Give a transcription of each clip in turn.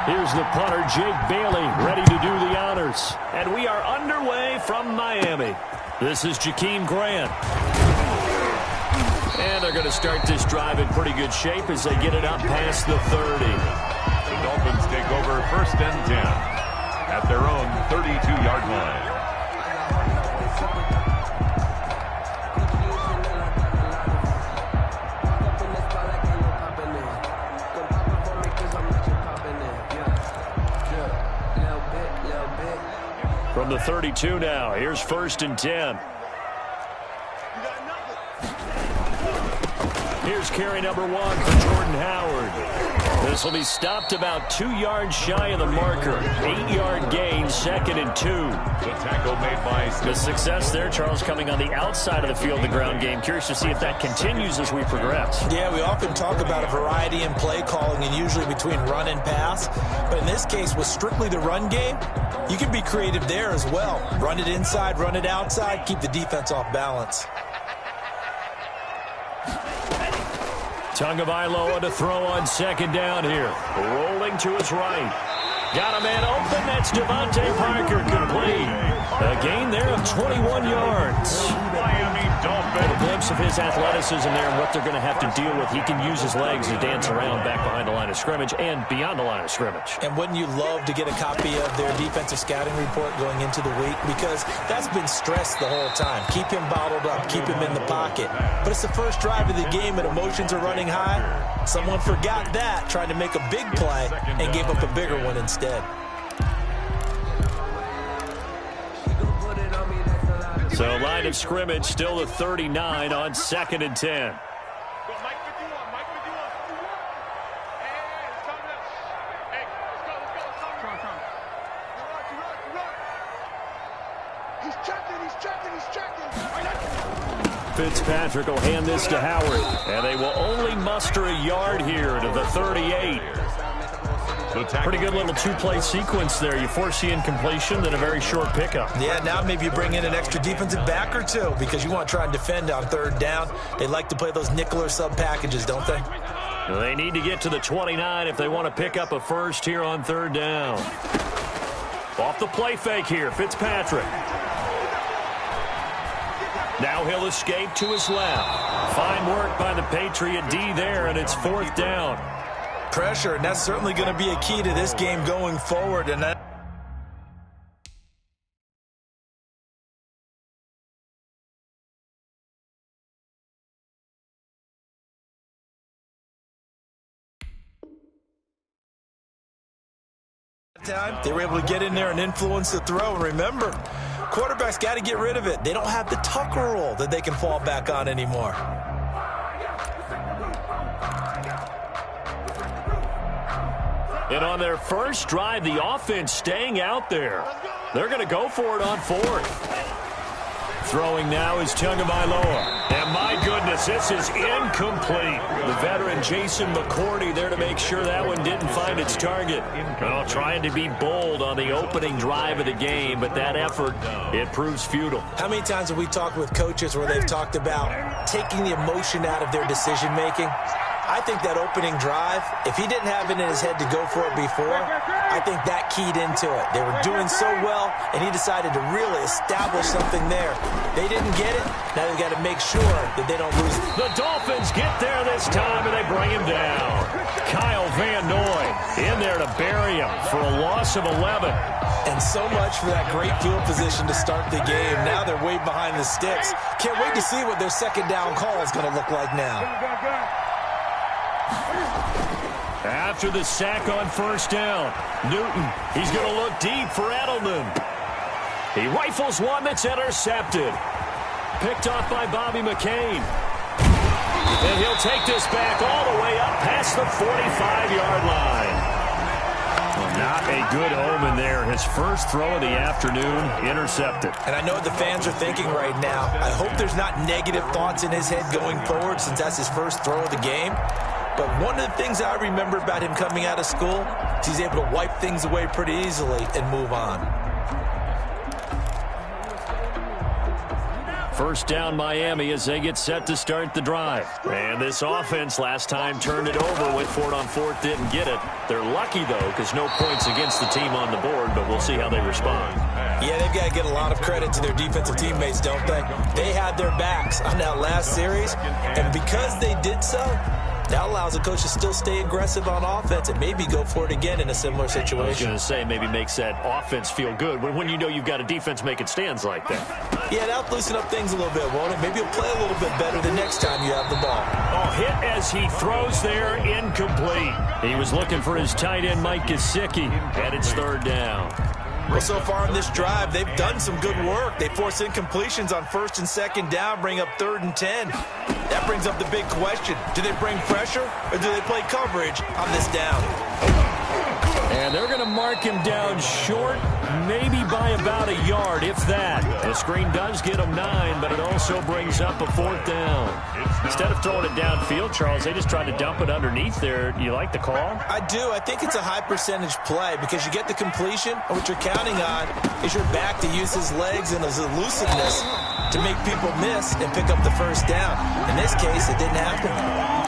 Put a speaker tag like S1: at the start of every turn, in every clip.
S1: Here's the punter, Jake Bailey, ready to do the honors. And we are underway from Miami. This is Jakeem Grant. And they're going to start this drive in pretty good shape as they get it up past the 30.
S2: The Dolphins take over 1st and 10 at their own 32-yard line.
S1: From the 32 now, here's 1st and 10. Here's carry number 1 for Jordan Howard. This will be stopped about 2 yards shy of the marker. 8-yard gain, 2nd and 2.
S2: The tackle made by
S1: the success there, Charles, coming on the outside of the field, the ground game. Curious to see if that continues as we progress.
S3: Yeah, we often talk about a variety in play calling and usually between run and pass. But in this case, with strictly the run game, you can be creative there as well. Run it inside, run it outside, keep the defense off balance.
S1: Tagovailoa to throw on 2nd down here. Rolling to his right. Got a man open. That's Devontae Parker, complete. A gain there of 21 yards.
S2: Miami Dolphins.
S1: A glimpse of his athleticism there and what they're going to have to deal with. He can use his legs to dance around back behind the line of scrimmage and beyond the line of scrimmage.
S3: And wouldn't you love to get a copy of their defensive scouting report going into the week? Because that's been stressed the whole time. Keep him bottled up. Keep him in the pocket. But it's the first drive of the game and emotions are running high. Someone forgot that, trying to make a big play and gave up a bigger one instead.
S1: So line of scrimmage still the 39 on 2nd and 10. Fitzpatrick will hand this to Howard, and they will only muster a yard here to the 38. Pretty good little 2-play sequence there. You force the incompletion, then a very short pickup.
S3: Yeah, now maybe you bring in an extra defensive back or two because you want to try and defend on 3rd down. They like to play those nickel or sub packages, don't they?
S1: They need to get to the 29 if they want to pick up a first here on 3rd down. Off the play fake here, Fitzpatrick. Now he'll escape to his left. Fine work by the Patriot D there, and it's 4th down.
S3: Pressure, and that's certainly going to be a key to this game going forward. And that time, they were able to get in there and influence the throw. And remember, quarterbacks got to get rid of it. They don't have the Tucker rule that they can fall back on anymore.
S1: And on their first drive, the offense staying out there. They're going to go for it on 4th. Throwing now is Tagovailoa. And my goodness, this is incomplete. The veteran Jason McCourty there to make sure that one didn't find its target. Well, trying to be bold on the opening drive of the game, but that effort, it proves futile.
S3: How many times have we talked with coaches where they've talked about taking the emotion out of their decision-making? I think that opening drive, if he didn't have it in his head to go for it before, I think that keyed into it. They were doing so well, and he decided to really establish something there. They didn't get it. Now they've got to make sure that they don't lose it.
S1: The Dolphins get there this time, and they bring him down. Kyle Van Noy in there to bury him for a loss of 11.
S3: And so much for that great field position to start the game. Now they're way behind the sticks. Can't wait to see what their 2nd down call is going to look like now.
S1: After the sack on 1st down, Newton, he's going to look deep for Edelman. He rifles one that's intercepted. Picked off by Bobby McCain. And he'll take this back all the way up past the 45-yard line. Well, not a good omen there. His first throw of the afternoon intercepted.
S3: And I know what the fans are thinking right now. I hope there's not negative thoughts in his head going forward since that's his first throw of the game. But one of the things I remember about him coming out of school is he's able to wipe things away pretty easily and move on.
S1: First down Miami as they get set to start the drive. And this offense last time turned it over, went for it on fourth, didn't get it. They're lucky, though, because no points against the team on the board, but we'll see how they respond.
S3: Yeah, they've got to get a lot of credit to their defensive teammates, don't they? They had their backs on that last series, and because they did so, that allows the coach to still stay aggressive on offense and maybe go for it again in a similar situation.
S1: I was going to say, maybe makes that offense feel good when you know you've got a defense making stands like that.
S3: Yeah, that'll loosen up things a little bit, won't it? Maybe you'll play a little bit better the next time you have the ball.
S1: Oh, hit as he throws there, incomplete. He was looking for his tight end, Mike Gesicki, and it's third down.
S3: Well, so far in this drive, they've done some good work. They force incompletions on first and second down, bring up 3rd and 10. That brings up the big question. Do they bring pressure or do they play coverage on this down?
S1: And they're going to mark him down short, maybe by about a yard, if that. The screen does get him 9, but it also brings up a 4th down. Instead of throwing it downfield, Charles, they just tried to dump it underneath there. You like the call?
S3: I do. I think it's a high-percentage play because you get the completion, and what you're counting on is your back to use his legs and his elusiveness to make people miss and pick up the first down. In this case, it didn't happen.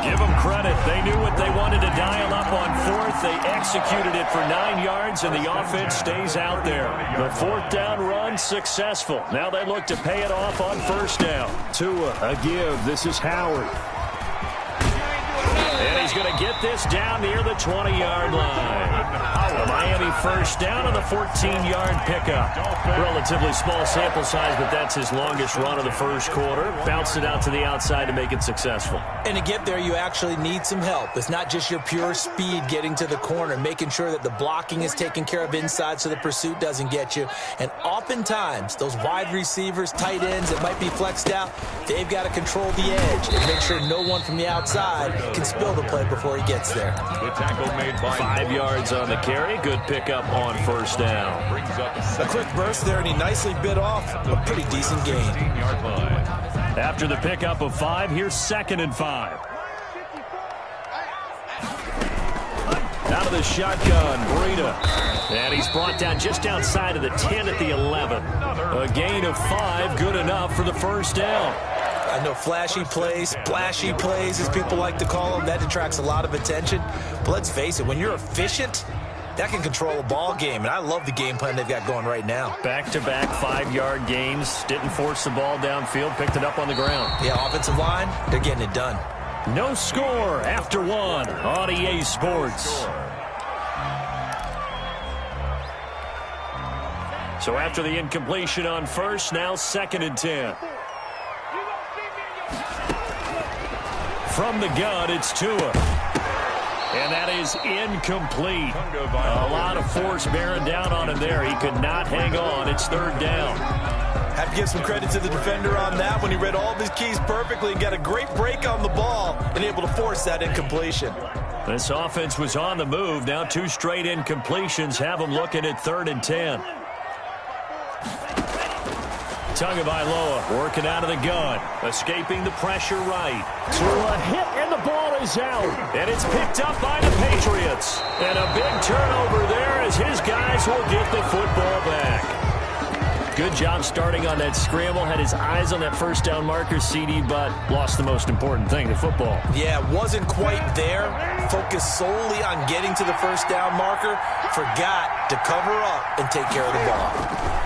S1: Give them credit. They knew what they wanted to dial up on fourth. They executed it for 9 yards, and the offense stays out there. The 4th down run successful. Now they look to pay it off on first down. Tua, a give. This is Howard. And he's going to get this down near the 20-yard line. Miami first down on the 14-yard pickup. Relatively small sample size, but that's his longest run of the first quarter. Bounced it out to the outside to make it successful.
S3: And to get there, you actually need some help. It's not just your pure speed getting to the corner, making sure that the blocking is taken care of inside so the pursuit doesn't get you. And oftentimes, those wide receivers, tight ends that might be flexed out, they've got to control the edge and make sure no one from the outside can spill the play before he gets there.
S2: The tackle made by
S1: 5 yards on the carry. Good pickup on first down.
S2: Brings up
S3: a quick burst there, and he nicely bit off a pretty decent gain.
S2: 16-yard line.
S1: After the pickup of 5, here's 2nd and 5. Out of the shotgun, Breida. And he's brought down just outside of the 10 at the 11. A gain of 5, good enough for the first down.
S3: I know flashy plays, splashy plays, as people like to call them, that detracts a lot of attention. But let's face it, when you're efficient, that can control a ball game, and I love the game plan they've got going right now.
S1: Back-to-back 5-yard gains. Didn't force the ball downfield, picked it up on the ground.
S3: Yeah, offensive line, they're getting it done.
S1: No score after 1 on EA Sports. So after the incompletion on first, now 2nd and 10. From the gun, it's Tua. And that is incomplete. A lot of force bearing down on him there. He could not hang on. It's 3rd down.
S3: Have to give some credit to the defender on that when he read all of his keys perfectly and got a great break on the ball and able to force that incompletion.
S1: This offense was on the move. Now 2 straight incompletions have them looking at 3rd and 10. Tagovailoa working out of the gun, escaping the pressure right. Tua hit, and the ball is out. And it's picked up by the Patriots. And a big turnover there as his guys will get the football back. Good job starting on that scramble. Had his eyes on that first down marker, CD, but lost the most important thing, the football.
S3: Yeah, wasn't quite there. Focused solely on getting to the first down marker. Forgot to cover up and take care of the ball.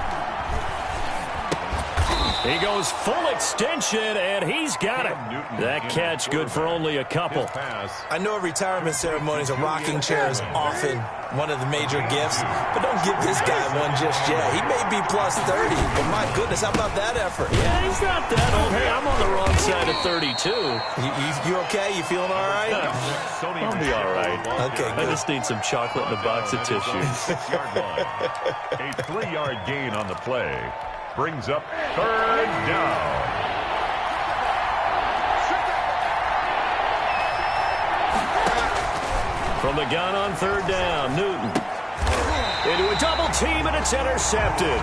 S1: He goes full extension, and he's got it. That catch good for only a couple.
S3: I know retirement ceremonies, a rocking chair is often one of the major gifts, but don't give this guy one just yet. He may be plus 30, but my goodness, how about that effort?
S1: Yeah, he's not that old. Hey, I'm on the wrong side of 32.
S3: You okay? You feeling all right?
S1: I'll be all right.
S3: Okay, good.
S1: I just need some chocolate and a box of tissues.
S2: 6-yard line. A 3-yard gain on the play. Brings up 3rd down.
S1: From the gun on 3rd down, Newton. Into a double team, and it's intercepted.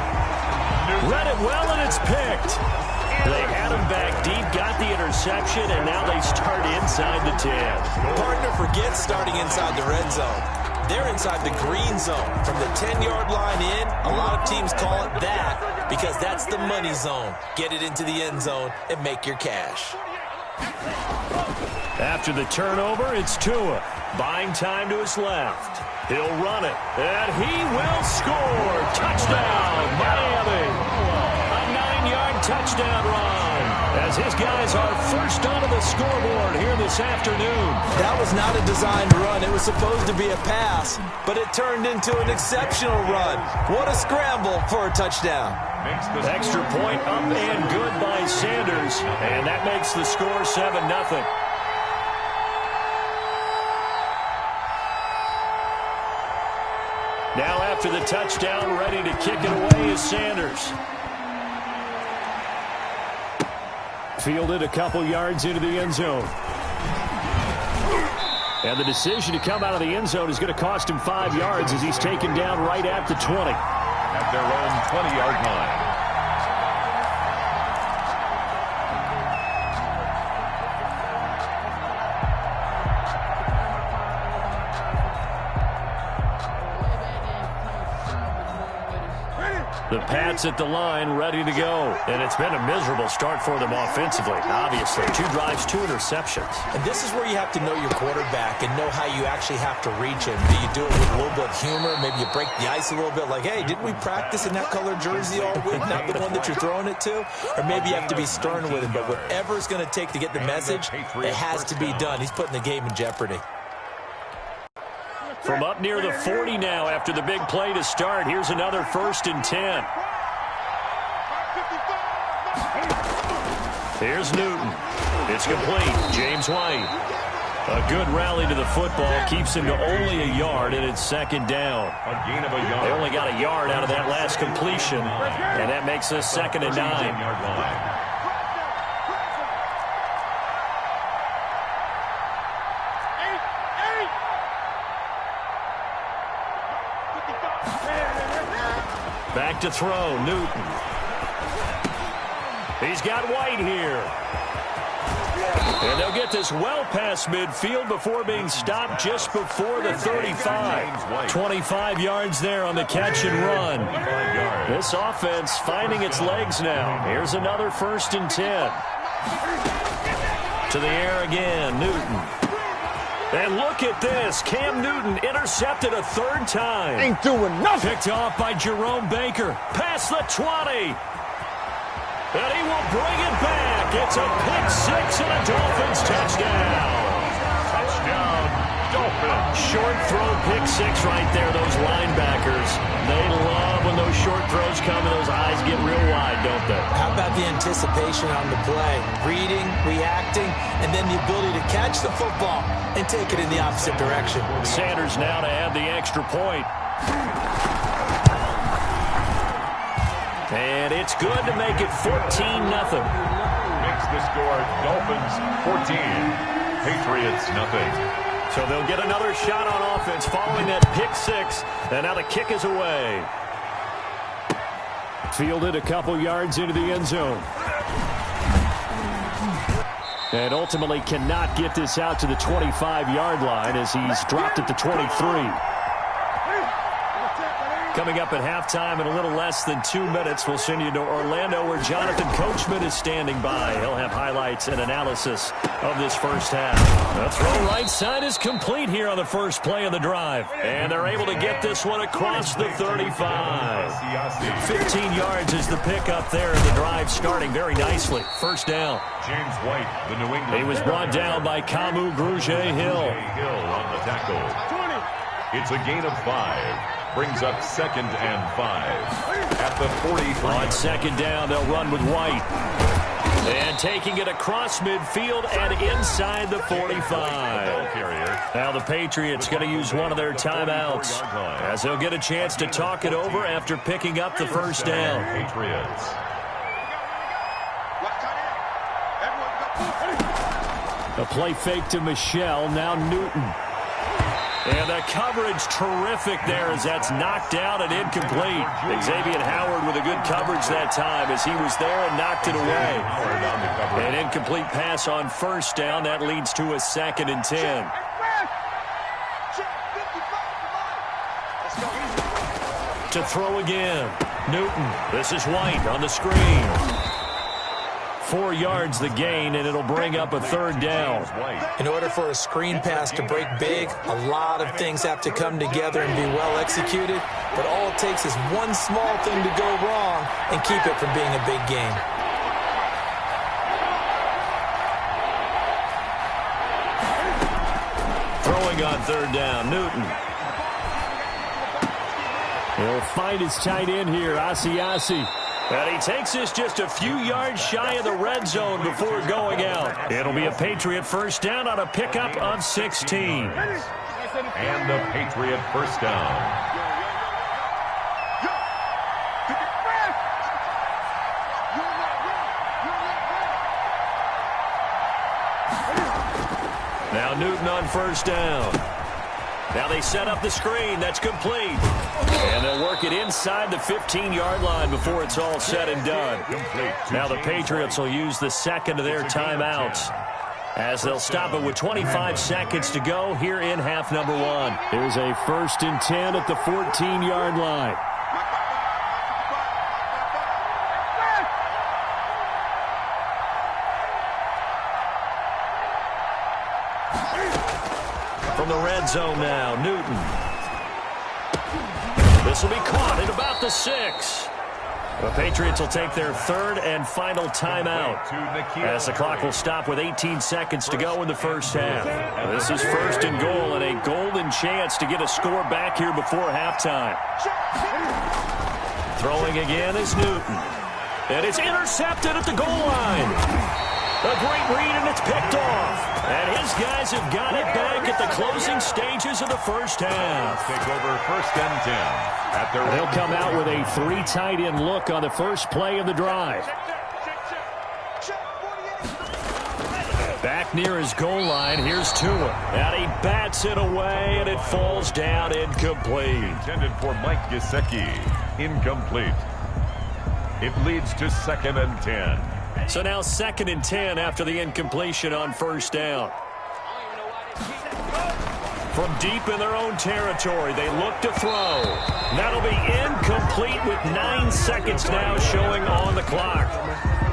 S1: Read it well, and it's picked. They had him back deep, got the interception, and now they start inside the 10.
S3: Partner forgets starting inside the red zone. They're inside the green zone. From the 10-yard line in, a lot of teams call it that because that's the money zone. Get it into the end zone and make your cash.
S1: After the turnover, it's Tua. Buying time to his left. He'll run it, and he will score. Touchdown, Miami. A 9-yard touchdown run as his guys are first onto the scoreboard here this afternoon.
S3: That was not a designed run. It was supposed to be a pass, but it turned into an exceptional run. What a scramble for a touchdown.
S1: Extra point up and good by Sanders, and that makes the score 7-0. Now after the touchdown, ready to kick it away is Sanders. Fielded a couple yards into the end zone. And the decision to come out of the end zone is going to cost him 5 yards as he's taken down right at the 20.
S2: At their own 20-yard line.
S1: The Pats at the line, ready to go. And it's been a miserable start for them offensively, obviously. 2 drives, 2 interceptions.
S3: And this is where you have to know your quarterback and know how you actually have to reach him. Do you do it with a little bit of humor? Maybe you break the ice a little bit, like, hey, didn't we practice in that color jersey all week, not the one that you're throwing it to? Or maybe you have to be stern with him. But whatever it's going to take to get the message, it has to be done. He's putting the game in jeopardy.
S1: From up near the 40 now after the big play to start. Here's another 1st and 10. Here's Newton. It's complete. James White. A good rally to the football. Keeps him to only a yard, and it's 2nd down.
S2: A gain of a yard.
S1: They only got a yard out of that last completion, and that makes us 2nd and 9. Back to throw, Newton. He's got White here. And they'll get this well past midfield before being stopped just before the 35. 25 yards there on the catch and run. This offense finding its legs now. Here's another 1st and 10. To the air again, Newton. And look at this. Cam Newton intercepted a 3rd time.
S4: Ain't doing nothing.
S1: Picked off by Jerome Baker. Past the 20. And he will bring it back. It's a pick-6 and a Dolphins touchdown.
S2: Touchdown, Dolphins.
S1: Short throw pick-6 right there, those linebackers. They love when those short throws come and those eyes get real wide, don't they?
S3: How about the anticipation on the play? Reading, reacting, and then the ability to catch the football and take it in the opposite direction.
S1: Sanders now to add the extra point. And it's good to make it 14-0.
S2: Makes the score Dolphins 14, Patriots nothing.
S1: So they'll get another shot on offense following that pick-6. And now the kick is away. Fielded a couple yards into the end zone. And ultimately cannot get this out to the 25-yard line as he's dropped at the 23. Coming up at halftime in a little less than 2 minutes, we'll send you to Orlando where Jonathan Coachman is standing by. He'll have highlights and analysis of this first half. The throw right side is complete here on the first play of the drive. And they're able to get this one across the 35. 15 yards is the pickup there. The drive starting very nicely. First down.
S2: James White, the New England.
S1: He was brought down by Kamu Grugier-Hill.
S2: Hill on the tackle. It's a gain of 5. Brings up 2nd and 5 at the 43.
S1: On 2nd down, they'll run with White. And taking it across midfield and inside the 45. Now the Patriots going to use one of their timeouts as they'll get a chance to talk it over after picking up the first down.
S2: Patriots.
S1: A play fake to Michelle, now Newton. And the coverage terrific there as that's knocked down and incomplete. Xavier Howard with a good coverage that time as he was there and knocked it away. An incomplete pass on first down. That leads to a 2nd and 10. to throw again. Newton. This is White on the screen. 4 yards the gain, and it'll bring up a third down.
S3: In order for a screen pass to break big, a lot of things have to come together and be well executed, but all it takes is one small thing to go wrong and keep it from being a big game.
S1: Throwing on third down, Newton. He'll find his tight end here, Asiasi. And he takes this just a few yards shy of the red zone before going out. It'll be a Patriot first down on a pickup of 16.
S2: And a Patriot first down.
S1: Now Newton on first down. Now they set up the screen. That's complete. And they'll work it inside the 15-yard line before it's all said and done. Now the Patriots will use the second of their timeouts as they'll stop it with 25 seconds to go here in half number 1. Here's a 1st and 10 at the 14-yard line. From the red zone now, Newton. This will be caught at about the 6. The Patriots will take their 3rd and final timeout as the clock will stop with 18 seconds to go in the first half. This is 1st and goal and a golden chance to get a score back here before halftime. Throwing again is Newton. And it's intercepted at the goal line. A great read, and it's picked off. And his guys have got it back at the closing stages of the first half.
S2: Take over 1st and 10.
S1: They'll come out with a 3 tight end look on the first play of the drive. Back near his goal line, here's Tua. And he bats it away, and it falls down incomplete.
S2: Intended for Mike Gesicki. Incomplete. It leads to 2nd and 10.
S1: So now 2nd and 10 after the incompletion on first down. From deep in their own territory, they look to throw. That'll be incomplete with 9 seconds now showing on the clock.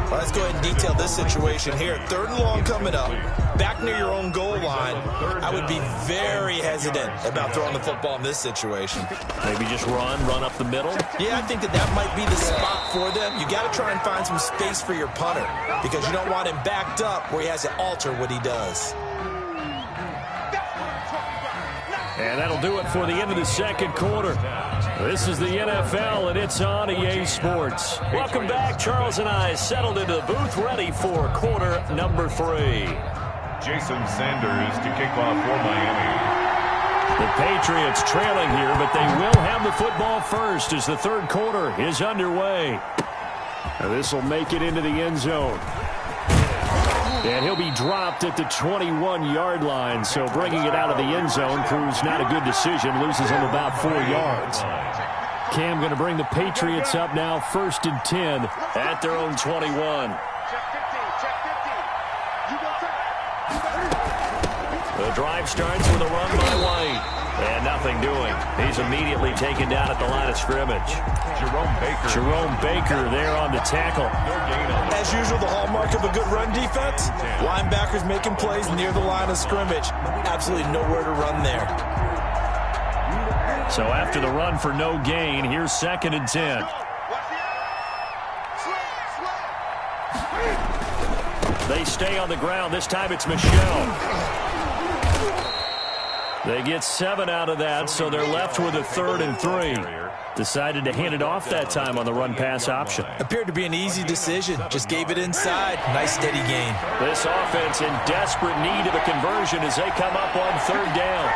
S3: Well, let's go ahead and detail this situation here. 3rd and long coming up, back near your own goal line. I would be very hesitant about throwing the football in this situation.
S1: Maybe just run up the middle?
S3: Yeah, I think that might be the spot for them. You got to try and find some space for your punter because you don't want him backed up where he has to alter what he does.
S1: And that'll do it for the end of the second quarter. This is the NFL, and it's on EA Sports. Welcome back. Charles and I settled into the booth, ready for quarter number 3.
S2: Jason Sanders to kick off for Miami.
S1: The Patriots trailing here, but they will have the football first as the third quarter is underway. Now this will make it into the end zone. And he'll be dropped at the 21-yard line, so bringing it out of the end zone proves not a good decision, loses him about 4 yards. Cam going to bring the Patriots up now, 1st and 10 at their own 21. The drive starts with a run by White. And nothing doing. He's immediately taken down at the line of scrimmage. Jerome Baker there on the tackle.
S3: As usual, the hallmark of a good run defense, linebackers making plays near the line of scrimmage. Absolutely nowhere to run there.
S1: So after the run for no gain, here's 2nd and 10. They stay on the ground. This time it's Michel. They get 7 out of that, so they're left with a 3rd and 3. Decided to hand it off that time on the run-pass option.
S3: Appeared to be an easy decision. Just gave it inside. Nice, steady gain.
S1: This offense in desperate need of a conversion as they come up on 3rd down.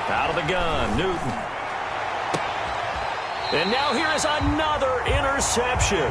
S1: Out of the gun, Newton. And now here is another interception.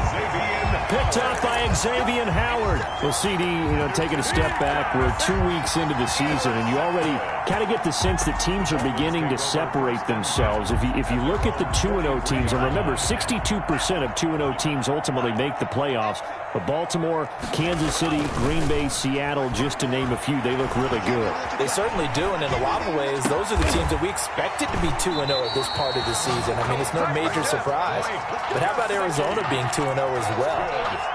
S1: Picked up by Xavier Howard.
S4: Well, CD, taking a step back, we're 2 weeks into the season, and you already kind of get the sense that teams are beginning to separate themselves. If you look at the 2-0 teams, and remember, 62% of 2-0 teams ultimately make the playoffs. But Baltimore, Kansas City, Green Bay, Seattle, just to name a few, they look really good.
S3: They certainly do, and in a lot of ways, those are the teams that we expected to be 2-0 at this part of the season. I mean, it's no major surprise. But how about Arizona being 2-0 as well?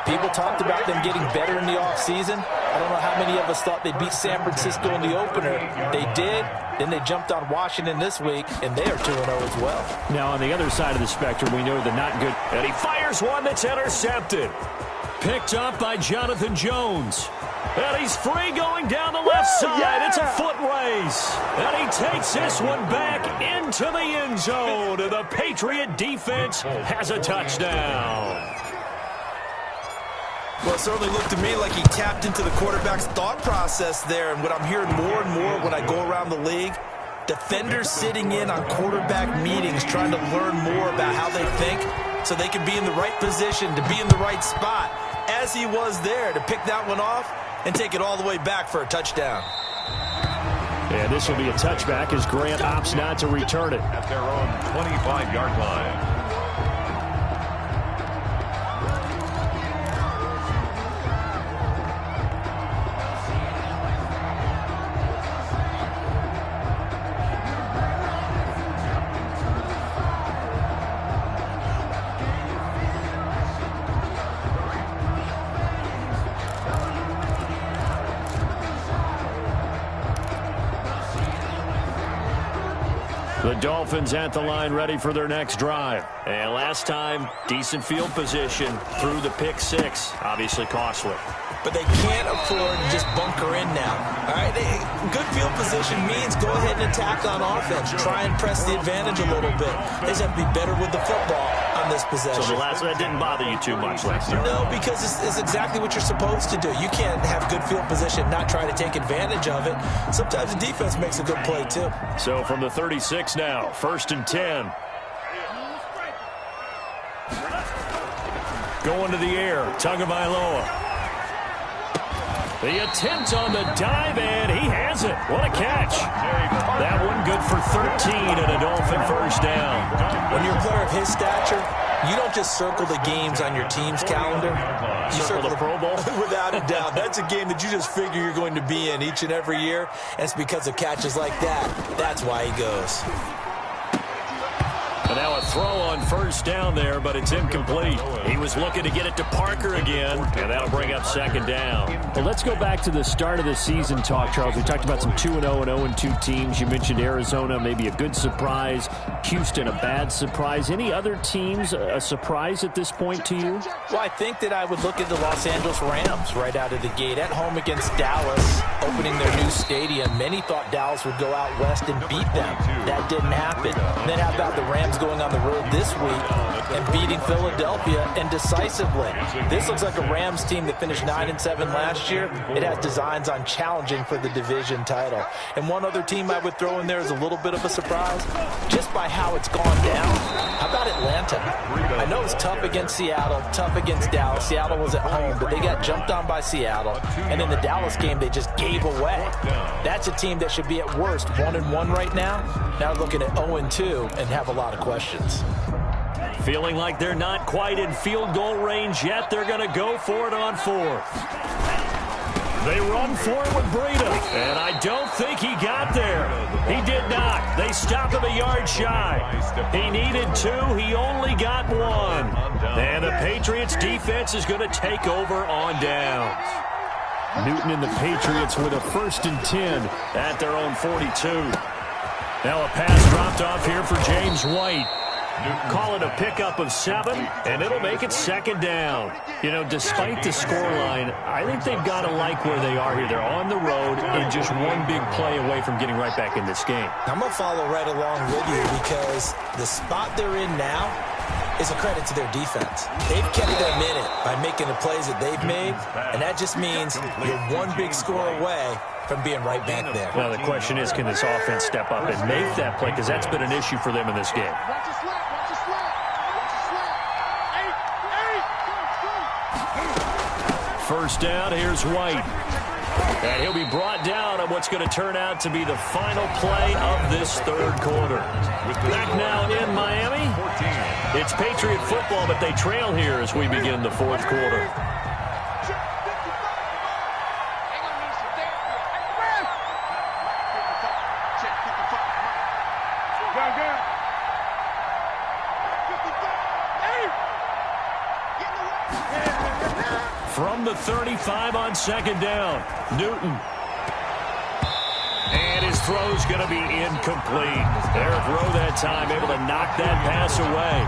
S3: People talked about them getting better in the offseason. I don't know how many of us thought they'd beat San Francisco in the opener. They did. Then they jumped on Washington this week, and they are 2-0 as well.
S4: Now, on the other side of the spectrum, we know the not good.
S1: And he fires one that's intercepted. Picked up by Jonathan Jones. And he's free going down the left side. Yeah. It's a foot race. And he takes this one back into the end zone. And the Patriot defense has a touchdown.
S3: Well, it certainly looked to me like he tapped into the quarterback's thought process there. And what I'm hearing more and more when I go around the league, defenders sitting in on quarterback meetings trying to learn more about how they think so they can be in the right position, to be in the right spot, as he was there to pick that one off and take it all the way back for a touchdown.
S4: And this will be a touchback as Grant opts not to return it.
S2: At their own 25-yard line.
S1: The Dolphins at the line, ready for their next drive. And last time, decent field position through the pick six. Obviously costly.
S3: But they can't afford to just bunker in now. All right, good field position means go ahead and attack on offense. Try and press the advantage a little bit. They just have to be better with the football on this possession.
S1: So that didn't bother you too much last year?
S3: No, because it's exactly what you're supposed to do. You can't have good field position, not try to take advantage of it. Sometimes the defense makes a good play, too.
S1: So from the 36 now, 1st and 10. Going to the air, Tagovailoa. The attempt on the dive, and he has it. What a catch. That one good for 13 and a Dolphin first down.
S3: When you're a player of his stature, you don't just circle the games on your team's calendar. You
S1: circle the Pro Bowl?
S3: Without a doubt. That's a game that you just figure you're going to be in each and every year, and it's because of catches like that. That's why he goes.
S1: And now a throw on first down there, but it's incomplete. He was looking to get it to Parker again, and that'll bring up 2nd down.
S4: Well, let's go back to the start of the season talk, Charles. We talked about some 2-0 and 0-2 teams. You mentioned Arizona, maybe a good surprise. Houston, a bad surprise. Any other teams a surprise at this point to you?
S3: Well, I think that I would look at the Los Angeles Rams right out of the gate. At home against Dallas, opening their new stadium. Many thought Dallas would go out west and beat them. That didn't happen. And then how about the Rams going on the road this week and beating Philadelphia and decisively? This looks like a Rams team that finished 9-7 last year. It has designs on challenging for the division title. And one other team I would throw in there is a little bit of a surprise, just by how it's gone down. How about Atlanta? I know it's tough against Seattle, tough against Dallas. Seattle was at home, but they got jumped on by Seattle. And in the Dallas game, they just gave away. That's a team that should be at worst 1-1 right now. Now looking at 0-2 and have a lot of questions.
S1: Feeling like they're not quite in field goal range yet. They're going to go for it on 4th. They run for it with Breida, and I don't think he got there. He did not. They stopped him a yard shy. He needed 2. He only got 1. And the Patriots defense is going to take over on downs.
S4: Newton and the Patriots with a 1st and 10
S1: at their own 42. Now a pass dropped off here for James White. Call it a pickup of 7, and it'll make it 2nd down. You know, despite the scoreline, I think they've got to like where they are here. They're on the road and just one big play away from getting right back in this game.
S3: I'm going to follow right along with you because the spot they're in now is a credit to their defense. They've kept them in it by making the plays that they've made, and that just means you're one big score away from being right back there.
S1: Well, the question is, can this offense step up and make that play? Because that's been an issue for them in this game. First down, here's White. And he'll be brought down on what's going to turn out to be the final play of this 3rd quarter. Back now in Miami. It's Patriot football, but they trail here as we begin the 4th quarter. the 35 on second down. Newton. And his throw's going to be incomplete. Eric Rowe that time able to knock that pass away.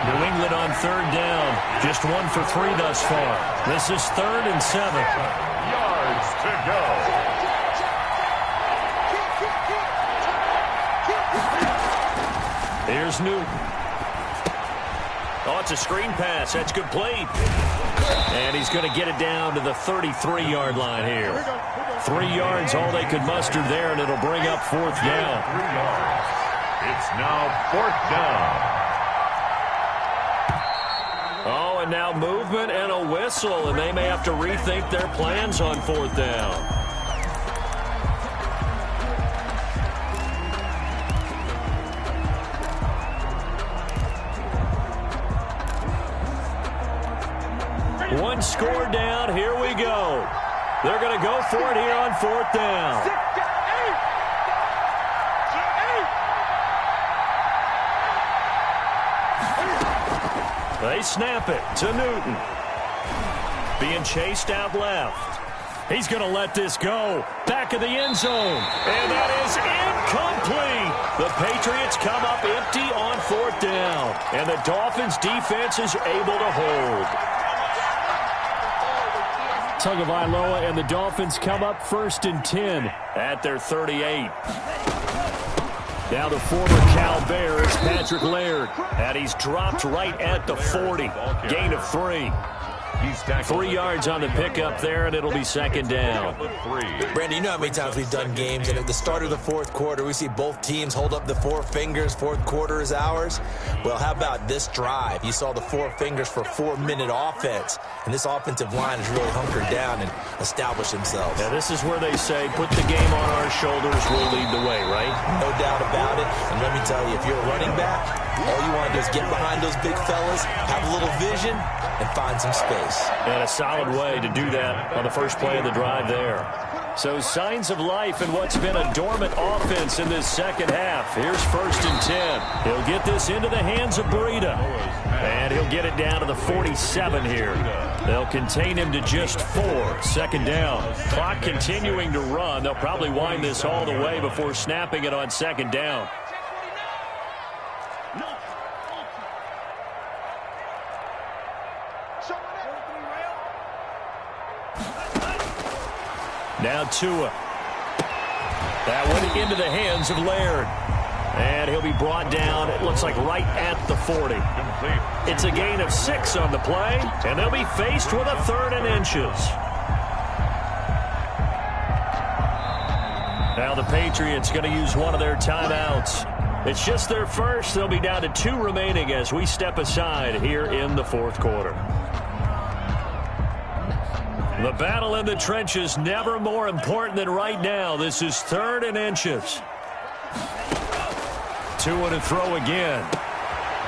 S1: New England on third down. Just 1 for 3 thus far. This is 3rd and 7.
S2: Yards to go.
S1: Here's Newton. Oh, it's a screen pass. That's complete. And he's going to get it down to the 33-yard line here. 3 yards, all they could muster there, and it'll bring up 4th down.
S2: 3 yards. It's now 4th down.
S1: Oh, and now movement and a whistle, and they may have to rethink their plans on 4th down. One score down. Here we go. They're going to go for it here on 4th down. They snap it to Newton. Being chased out left. He's going to let this go. Back of the end zone. And that is incomplete. The Patriots come up empty on 4th down. And the Dolphins defense is able to hold.
S4: Tagovailoa and the Dolphins come up 1st and 10
S1: at their 38. Now the former Cal Bear is Patrick Laird, and he's dropped right at the 40. Gain of 3. 3 yards on the pickup there, and it'll be 2nd down.
S3: Brandon, you know how many times we've done games, and at the start of the 4th quarter, we see both teams hold up the 4 fingers, 4th quarter is ours. Well, how about this drive? You saw the 4 fingers for 4-minute offense, and this offensive line has really hunkered down and established themselves.
S1: Now, this is where they say, put the game on our shoulders, we'll lead the way, right?
S3: No doubt about it, and let me tell you, if you're a running back, all you want to do is get behind those big fellas, have a little vision, and find some space.
S1: And a solid way to do that on the first play of the drive there. So signs of life in what's been a dormant offense in this second half. Here's 1st and 10. He'll get this into the hands of Breida. And he'll get it down to the 47 here. They'll contain him to just 4. 2nd down. Clock continuing to run. They'll probably wind this all the way before snapping it on 2nd down. Now Tua. That went into the hands of Laird. And he'll be brought down, it looks like right at the 40. It's a gain of 6 on the play, and they'll be faced with a 3rd and inches. Now the Patriots going to use one of their timeouts. It's just their first. They'll be down to 2 remaining as we step aside here in the 4th quarter. The battle in the trenches never more important than right now. This is 3rd and inches. Tua to throw again.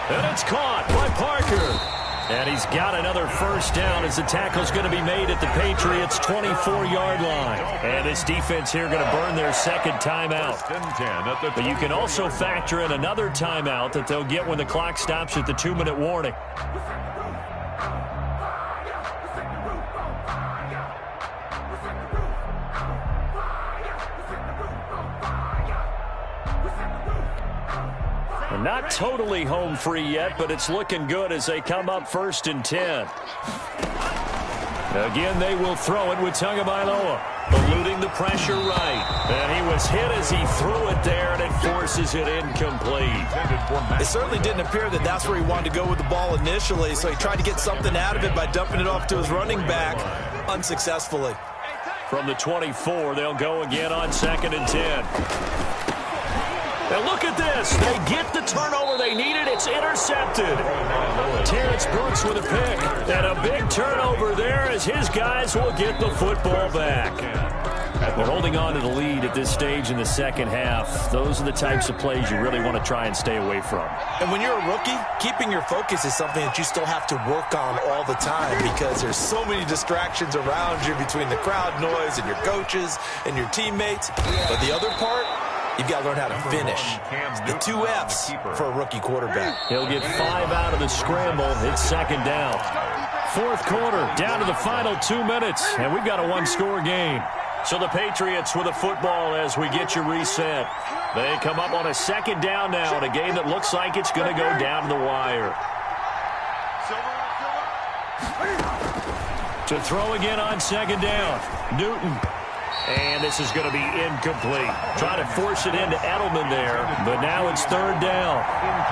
S1: And it's caught by Parker. And he's got another 1st down as the tackle's going to be made at the Patriots' 24-yard line. And this defense here going to burn their 2nd timeout. But you can also factor in another timeout that they'll get when the clock stops at the 2-minute warning. Not totally home free yet, but it's looking good as they come up 1st and 10. Again, they will throw it with Tagovailoa, eluding the pressure right. And he was hit as he threw it there, and it forces it incomplete.
S3: It certainly didn't appear that that's where he wanted to go with the ball initially, so he tried to get something out of it by dumping it off to his running back unsuccessfully.
S1: From the 24, they'll go again on 2nd and 10. And look at this. They get the turnover they needed. It's intercepted. Terrence Brooks with a pick. And a big turnover there as his guys will get the football back. We're holding on to the lead at this stage in the second half. Those are the types of plays you really want to try and stay away from.
S3: And when you're a rookie, keeping your focus is something that you still have to work on all the time because there's so many distractions around you between the crowd noise and your coaches and your teammates. But the other part, you've got to learn how to finish. The 2 F's for a rookie quarterback.
S1: He'll get 5 out of the scramble. It's 2nd down.
S4: fourth quarter, down to the final 2 minutes, and we've got a one-score game.
S1: So the Patriots with the football as we get you reset. They come up on a second down now in a game that looks like it's going to go down to the wire. To throw again on second down. Newton. And this is going to be incomplete. Trying to force it into Edelman there, but now it's third down.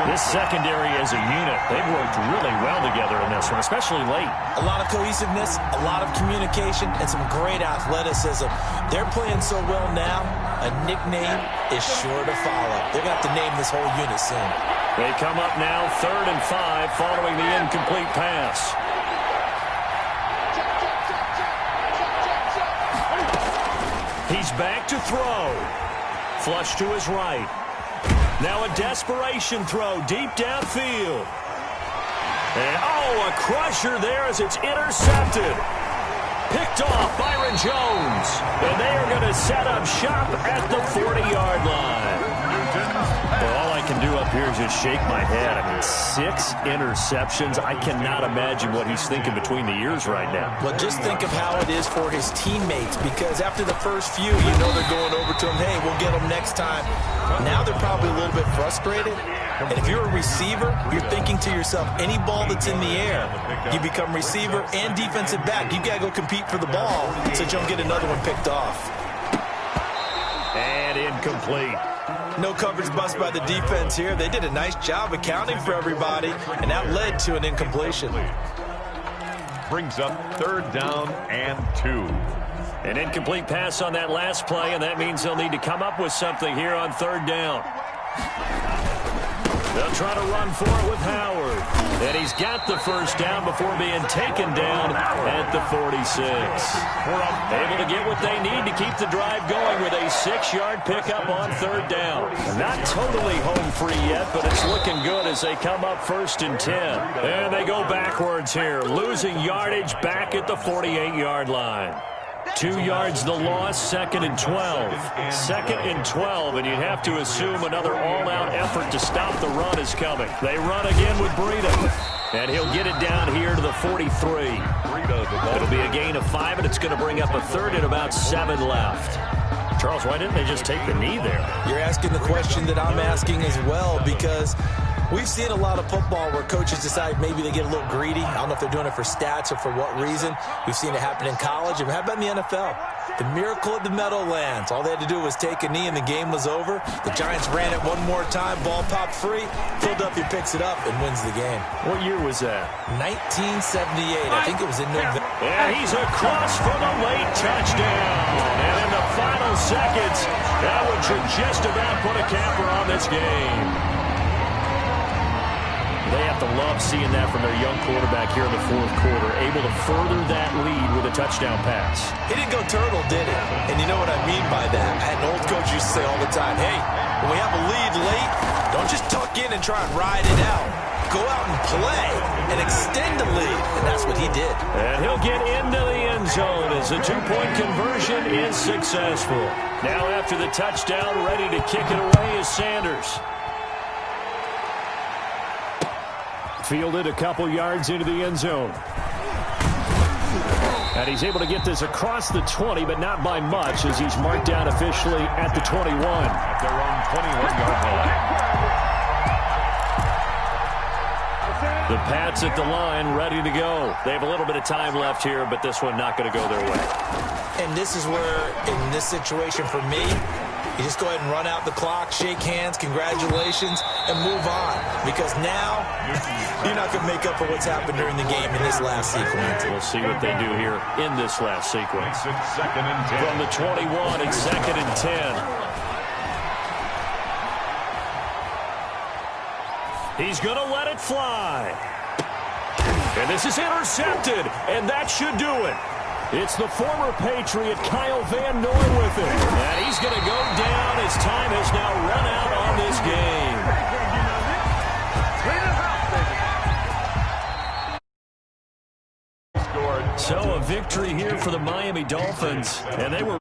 S1: This secondary as a unit, they've worked really well together in this one, especially late.
S3: A lot of cohesiveness, a lot of communication, and some great athleticism. They're playing so well now, a nickname is sure to follow. They're going to have to name this whole unit soon.
S1: They come up now 3rd and 5 following the incomplete pass. He's back to throw. Flush to his right. Now a desperation throw deep downfield. And, a crusher there as it's intercepted. Picked off Byron Jones. And they are going to set up shop at the 40-yard line. Well, all I can do up here is just shake my head. I mean, 6 interceptions. I cannot imagine what he's thinking between the ears right now.
S3: Well, just think of how it is for his teammates, because after the first few, you know they're going over to him, hey, we'll get them next time. Now they're probably a little bit frustrated. And if you're a receiver, you're thinking to yourself, any ball that's in the air, you become receiver and defensive back. You got to go compete for the ball so you don't get another one picked off.
S1: And incomplete.
S3: No coverage bust by the defense here. They did a nice job accounting for everybody, and that led to an incompletion.
S2: Brings up 3rd down and 2.
S1: An incomplete pass on that last play, and that means they'll need to come up with something here on 3rd down. They'll try to run for it with Howard. And he's got the first down before being taken down at the 46. Able to get what they need to keep the drive going with a 6-yard pickup on 3rd down. Not totally home free yet, but it's looking good as they come up 1st and 10. And they go backwards here, losing yardage back at the 48-yard line. 2 yards the loss, 2nd and 12. 2nd and 12, and you'd have to assume another all-out effort to stop the run is coming. They run again with Breida, and he'll get it down here to the 43. It'll be a gain of 5, and it's going to bring up a 3rd and about 7 left. Charles, why didn't they just take the knee there?
S3: You're asking the question that I'm asking as well, because we've seen a lot of football where coaches decide maybe they get a little greedy. I don't know if they're doing it for stats or for what reason. We've seen it happen in college. And how about in the NFL? The miracle of the Meadowlands. All they had to do was take a knee and the game was over. The Giants ran it one more time. Ball popped free. Philadelphia picks it up and wins the game.
S1: What year was that?
S3: 1978. I think it was in November.
S1: Yeah, he's across for the late touchdown. And in the final seconds, that one should just about put a capper on this game. They have to love seeing that from their young quarterback here in the 4th quarter, able to further that lead with a touchdown pass.
S3: He didn't go turtle, did he? And you know what I mean by that? I had an old coach used to say all the time, hey, when we have a lead late, don't just tuck in and try and ride it out. Go out and play and extend the lead. And that's what he did.
S1: And he'll get into the end zone as the 2-point conversion is successful. Now after the touchdown, ready to kick it away is Sanders. Fielded a couple yards into the end zone. And he's able to get this across the 20, but not by much, as he's marked down officially at the 21.
S2: At their own 21-yard line.
S1: The Pats at the line, ready to go. They have a little bit of time left here, but this one not going to go their way.
S3: And this is where, in this situation for me, you just go ahead and run out the clock, shake hands, congratulations, and move on. Because now, you're not going to make up for what's happened during the game in this last sequence.
S1: We'll see what they do here in this last sequence.
S2: It's 2nd and 10.
S1: From the 21, it's 2nd and 10. He's going to let it fly. And this is intercepted, and that should do it. It's the former Patriot Kyle Van Noy with it. And he's going to go down as time has now run out on this game. So a victory here for the Miami Dolphins. And they were